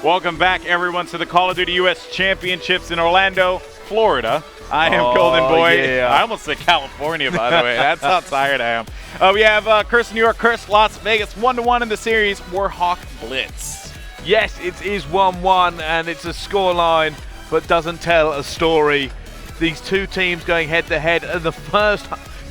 Welcome back, everyone, to the Call of Duty U.S. Championships in Orlando, Florida. I am Golden Boy. Yeah. I almost said California, by the way. That's how tired I am. We have Curse New York, Curse Las Vegas, 1-1 in the series. Warhawk Blitz. Yes, it is 1-1, and it's a scoreline, but doesn't tell a story. These two teams going head-to-head. In the first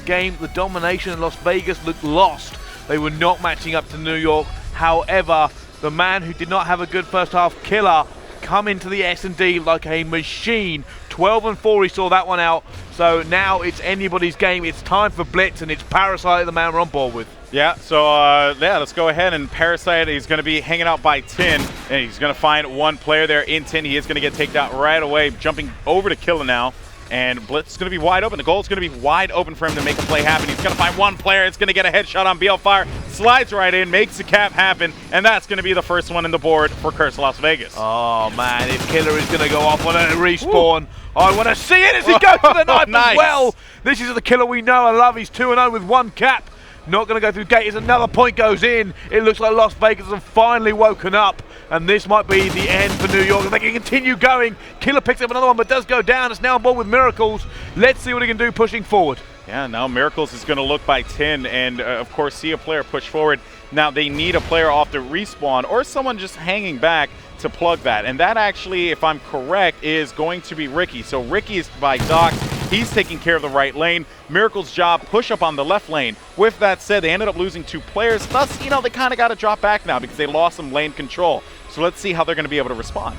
game, the domination in Las Vegas looked lost. They were not matching up to New York. However, the man who did not have a good first half, Killer, come into the S&D like a machine. 12-4, he saw that one out. So now it's anybody's game. It's time for Blitz, and it's Parasite, the man we're on board with. Yeah, so let's go ahead. And Parasite, he's going to be hanging out by 10, and he's going to find one player there in 10. He is going to get taken out right away, jumping over to Killer now. And Blitz is going to be wide open. The goal is going to be wide open for him to make a play happen. He's going to find one player. It's going to get a headshot on BL Fire. Slides right in, makes the cap happen, and that's going to be the first one in the board for Curse Las Vegas. Oh, man, if Killer is going to go off on a respawn, I want to see it as he goes for the knife Nice. as well. This is the Killer we know and love. He's 2-0 with one cap. Not going to go through gate as another point goes in. It looks like Las Vegas have finally woken up, and this might be the end for New York. If they can continue going, Killer picks up another one, but does go down. It's now on board with Miracles. Let's see what he can do pushing forward. Yeah, now Miracles is going to look by 10 and, of course, see a player push forward. Now they need a player off the respawn or someone just hanging back to plug that. And that actually, if I'm correct, is going to be Ricky. So Ricky is by Doc. He's taking care of the right lane. Miracle's job, push up on the left lane. With that said, they ended up losing 2 players. Thus, they kind of got to drop back now because they lost some lane control. So let's see how they're going to be able to respond.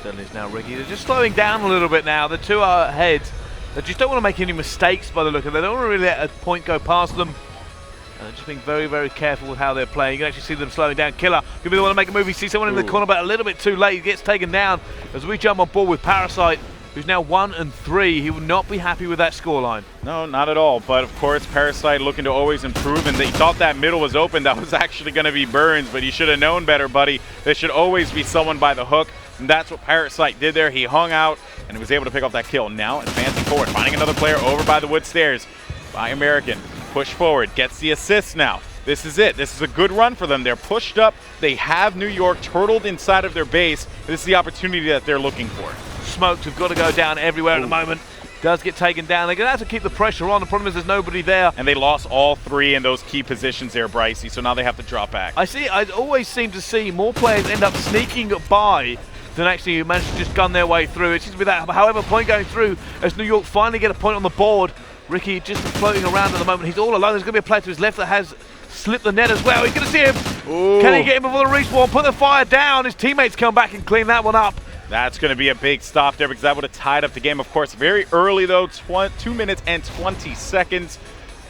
Certainly is now Ricky. They're just slowing down a little bit now. The two are ahead. They just don't want to make any mistakes by the look of it. They don't want to really let a point go past them. And they're just being very, very careful with how they're playing. You can actually see them slowing down. Killer could be the one to make a move. You see someone in the corner, but a little bit too late. He gets taken down as we jump on board with Parasite, who's now 1-3. He would not be happy with that scoreline. No, not at all. But, of course, Parasite looking to always improve. And they thought that middle was open. That was actually going to be Burns. But you should have known better, buddy. There should always be someone by the hook. And that's what Parasite did there. He hung out and was able to pick up that kill. Now advancing forward, finding another player over by the wood stairs. By American. Push forward. Gets the assist now. This is it. This is a good run for them. They're pushed up. They have New York turtled inside of their base. This is the opportunity that they're looking for. Smokes have got to go down everywhere at the moment. Does get taken down. They're going to have to keep the pressure on. The problem is there's nobody there. And they lost all 3 in those key positions there, Brycey, so now they have to drop back. I always seem to see more players end up sneaking by than actually manage to just gun their way through. It seems to be that, however, point going through as New York finally get a point on the board. Ricky just floating around at the moment. He's all alone. There's going to be a player to his left that has slipped the net as well. He's going to see him. Ooh. Can he get him before the respawn? Put the fire down. His teammates come back and clean that one up. That's going to be a big stop there because that would have tied up the game, of course. Very early, though, 2 minutes and 20 seconds.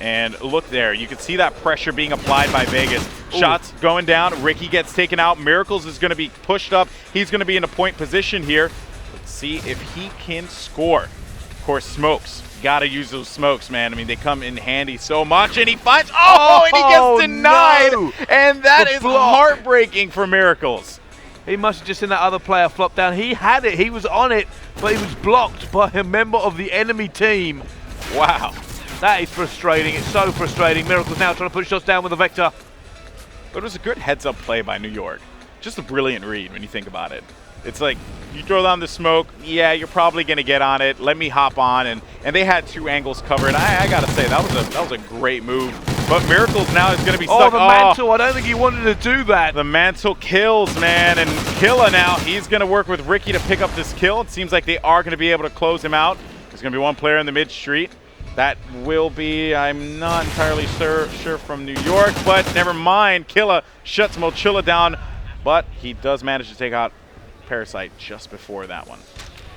And look there. You can see that pressure being applied by Vegas. Shots going down. Ricky gets taken out. Miracles is going to be pushed up. He's going to be in a point position here. Let's see if he can score. Of course, smokes. Got to use those smokes, man. I mean, they come in handy so much. And he finds... Oh, and he gets denied. No. And that is heartbreaking for Miracles. He must have just seen that other player flop down. He had it. He was on it, but he was blocked by a member of the enemy team. Wow. That is frustrating. It's so frustrating. Miracles now trying to put shots down with the Vector. But it was a good heads-up play by New York. Just a brilliant read when you think about it. It's like, you throw down the smoke, yeah, you're probably going to get on it. Let me hop on. And they had 2 angles covered. I got to say, that was a great move. But Miracles now is going to be stuck. Oh, the mantle. I don't think he wanted to do that. The mantle kills, man. And Killa now, he's going to work with Ricky to pick up this kill. It seems like they are going to be able to close him out. There's going to be one player in the mid-street. That will be, I'm not entirely sure from New York, but never mind. Killa shuts Mochilla down, but he does manage to take out Parasite just before that one.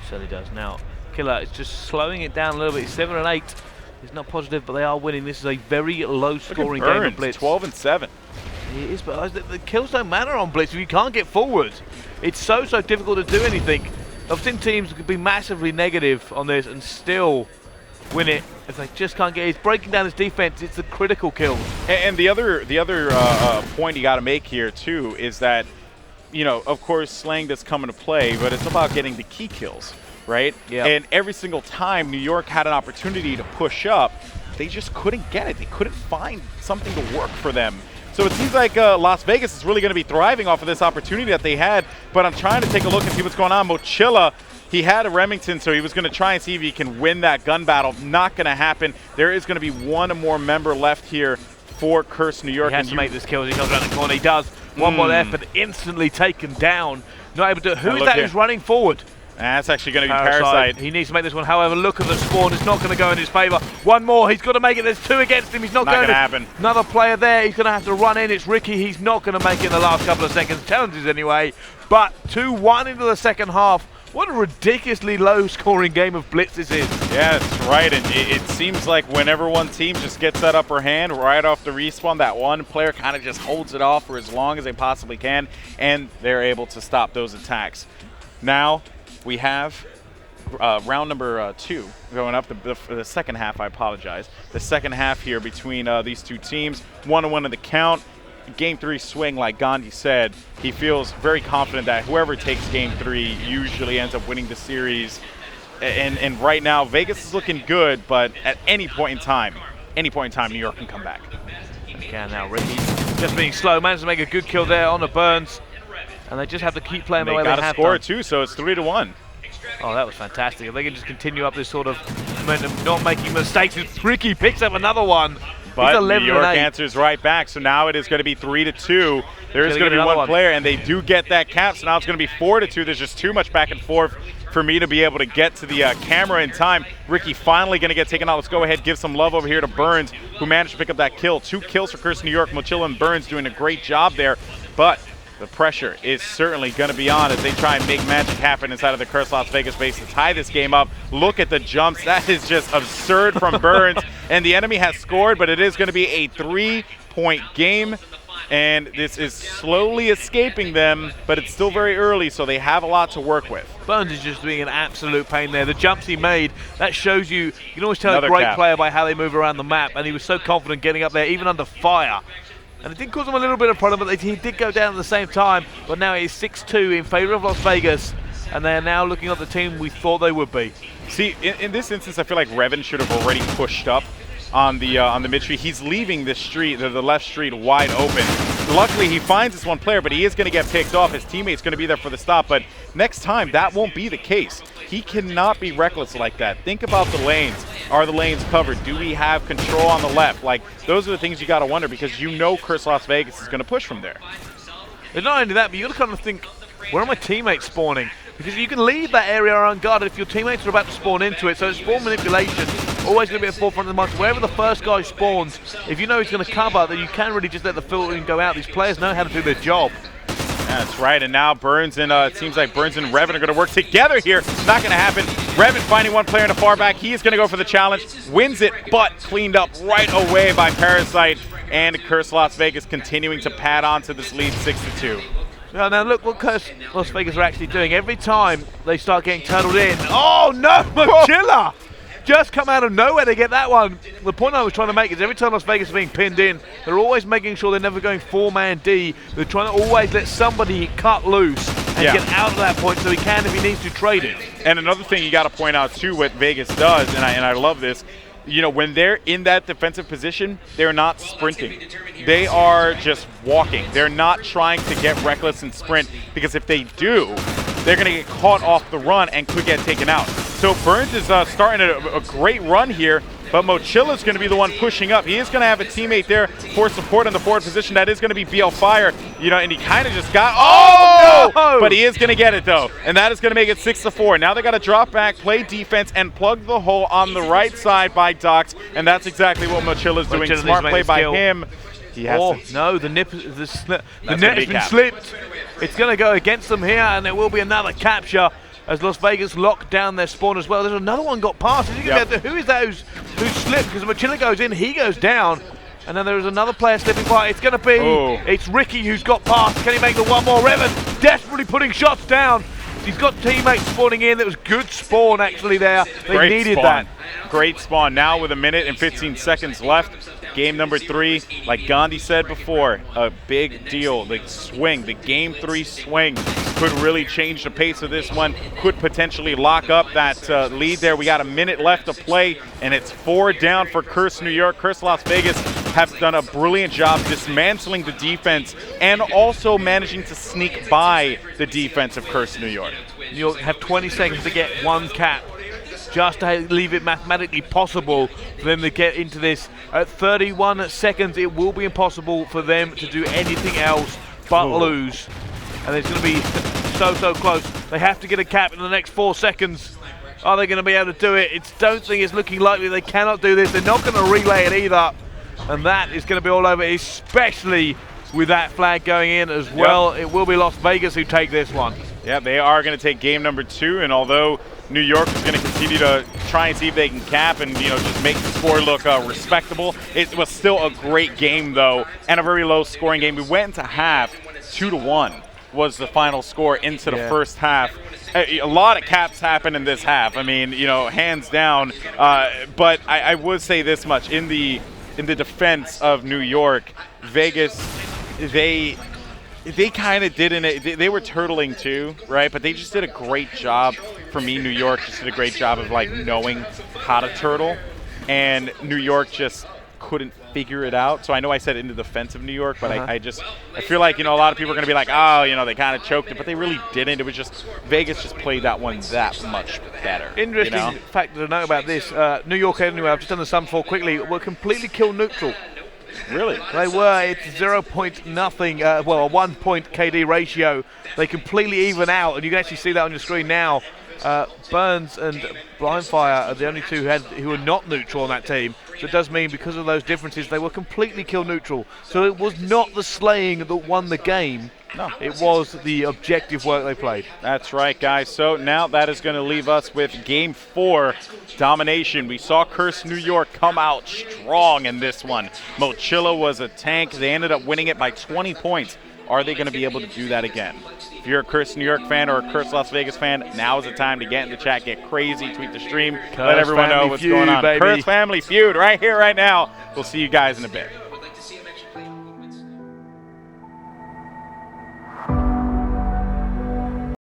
Certainly does. Now, Killer is just slowing it down a little bit. He's 7-8. He's not positive, but they are winning. This is a very low-scoring game of Blitz. 12-7. It is, but the kills don't matter on Blitz if you can't get forward. It's so difficult to do anything. I've seen teams could be massively negative on this and still win it if they just can't get it. He's breaking down his defense. It's the critical kills. And the other point you got to make here too is that, of course, slang does come into play, but it's about getting the key kills, right? Yeah. And every single time New York had an opportunity to push up, they just couldn't get it. They couldn't find something to work for them. So it seems like Las Vegas is really going to be thriving off of this opportunity that they had. but I'm trying to take a look and see what's going on. Mochila, he had a Remington, so he was going to try and see if he can win that gun battle. Not going to happen. There is going to be one more member left here for Curse New York. He has to make this kill as he comes around the corner. He does. One more left, but instantly taken down. Not able to. Who is that who's running forward? That's actually going to be Parasite. He needs to make this one. However, look at the spawn. It's not going to go in his favor. One more. He's got to make it. There's two against him. He's not going to happen. Another player there. He's going to have to run in. It's Ricky. He's not going to make it in the last couple of seconds. Challenges anyway. But 2-1 into the second half. What a ridiculously low-scoring game of Blitz this is. Yeah, that's right. And it seems like whenever one team just gets that upper hand right off the respawn, that one player kind of just holds it off for as long as they possibly can, and they're able to stop those attacks. Now we have round number 2 going up the second half. I apologize. The second half here between these two teams. 1-1 in the count. Game 3 swing, like Gandhi said, he feels very confident that whoever takes Game 3 usually ends up winning the series. And right now, Vegas is looking good, but at any point in time, New York can come back. Again, now Ricky just being slow, managed to make a good kill there on the Burns, and they just have to keep playing the way they have. They got to score it too, so it's 3-1. Oh, that was fantastic. If they can just continue up this sort of momentum, not making mistakes, Ricky picks up another one. But New York answers right back, so now it is going to be 3-2. There is going to be one player, and they do get that cap, so now it's going to be 4-2. There's just too much back and forth for me to be able to get to the camera in time. Ricky finally going to get taken out. Let's go ahead, give some love over here to Burns, who managed to pick up that kill. 2 kills for Curse New York. Mochila and Burns doing a great job there, but the pressure is certainly going to be on as they try and make magic happen inside of the Curse Las Vegas base to tie this game up. Look at the jumps. That is just absurd from Burns. And the enemy has scored, but it is going to be a 3-point game. And this is slowly escaping them, but it's still very early, so they have a lot to work with. Burns is just being an absolute pain there. The jumps he made, that shows you can always tell a great player by how they move around the map. And he was so confident getting up there, even under fire. And it did cause them a little bit of problem, but he did go down at the same time. But now it is 6-2 in favor of Las Vegas, and they are now looking at the team we thought they would be. See, in this instance, I feel like Revan should have already pushed up on the mid street. He's leaving this street, the left street, wide open. Luckily, he finds this one player, but he is going to get picked off. His teammate's going to be there for the stop, but next time, that won't be the case. He cannot be reckless like that. Think about the lanes. Are the lanes covered? Do we have control on the left? Like, those are the things you got to wonder, because you know Curse Las Vegas is going to push from there. And not only that, but you got to kind of think, where are my teammates spawning? Because you can leave that area unguarded if your teammates are about to spawn into it. So spawn manipulation, always going to be at the forefront of the market. Wherever the first guy spawns, if you know he's going to cover, then you can really just let the filtering go out. These players know how to do their job. That's right, and now Burns and it seems like Burns and Revan are going to work together here. Not going to happen. Revan finding one player in the far back. He is going to go for the challenge, wins it, but cleaned up right away by Parasite. And Curse Las Vegas continuing to pad on to this lead, 6-2. Now look what Curse Las Vegas are actually doing. Every time they start getting tunneled in. Oh no, Mochila! Just come out of nowhere to get that one. The point I was trying to make is every time Las Vegas is being pinned in, they're always making sure they're never going 4-man D. They're trying to always let somebody cut loose and get out of that point so he can, if he needs to, trade it. And another thing you got to point out too, what Vegas does, and I love this, you know, when they're in that defensive position, they're not sprinting. They are just walking. They're not trying to get reckless and sprint, because if they do, they're going to get caught off the run and could get taken out. So Burns is starting a great run here, but Mochila's going to be the one pushing up. He is going to have a teammate there for support in the forward position. That is going to be BL Fire, you know, and he kind of just got, oh no! But he is going to get it though, and that is going to make it 6-4. Now they got to drop back, play defense, and plug the hole on the right side by Dox, and that's exactly what Mochila's doing. Smart play by him. No, the net has been slipped. It's going to go against them here, and there will be another capture as Las Vegas lock down their spawn as well. There's another one got past. Who is that who's slipped? Because Mochila goes in, he goes down, and then there is another player slipping by. It's going to be, it's Ricky who's got past. Can he make the one more? Revan desperately putting shots down. He's got teammates spawning in. That was good spawn actually there. They needed that. Great spawn. Now with 1 minute and 15 seconds left. Game number 3, like Gandhi said before, a big deal. The swing, the Game 3 swing could really change the pace of this one, could potentially lock up that lead there. We got 1 minute left to play, and it's 4 down for Curse New York. Curse Las Vegas have done a brilliant job dismantling the defense and also managing to sneak by the defense of Cursed New York. New York have 20 seconds to get one cap, just to leave it mathematically possible for them to get into this. At 31 seconds, it will be impossible for them to do anything else but lose. And it's going to be so close. They have to get a cap in the next 4 seconds. Are they going to be able to do it? Don't think it's looking likely. They cannot do this. They're not going to relay it either. And that is going to be all over, especially with that flag going in as well. It will be Las Vegas who take this one. Yeah, they are going to take game number 2, and although New York is going to continue to try and see if they can cap and, you know, just make the score look respectable, it was still a great game, though, and a very low-scoring game. We went into half 2-1 was the final score into the first half. A lot of caps happened in this half. I mean, you know, hands down. But I would say this much: in the defense of New York, Vegas, they kind of didn't. They were turtling too, right? But they just did a great job. For me, New York just did a great job of like knowing how to turtle, and New York just couldn't figure it out. So I know I said in the defense of New York, but I feel like, you know, a lot of people are going to be like, oh, you know, they kind of choked it, but they really didn't. It was just Vegas just played that one that much better. Interesting fact to note about this: New York, anyway, I've just done the sum for quickly, were completely kill neutral. Really? They were. It's 0.0, well, a 1 point KD ratio. They completely even out, and you can actually see that on your screen now. Burns and Blindfire are the only two who are not neutral on that team. So it does mean because of those differences, they were completely kill neutral. So it was not the slaying that won the game. No, it was the objective work they played. That's right, guys. So now that is going to leave us with Game 4 domination. We saw Cursed New York come out strong in this one. Mochilla was a tank. They ended up winning it by 20 points. Are they going to be able to do that again? If you're a Cursed New York fan or a Cursed Las Vegas fan, now is the time to get in the chat, get crazy, tweet the stream, let everyone know what's going on. Baby. Cursed Family Feud right here, right now. We'll see you guys in a bit.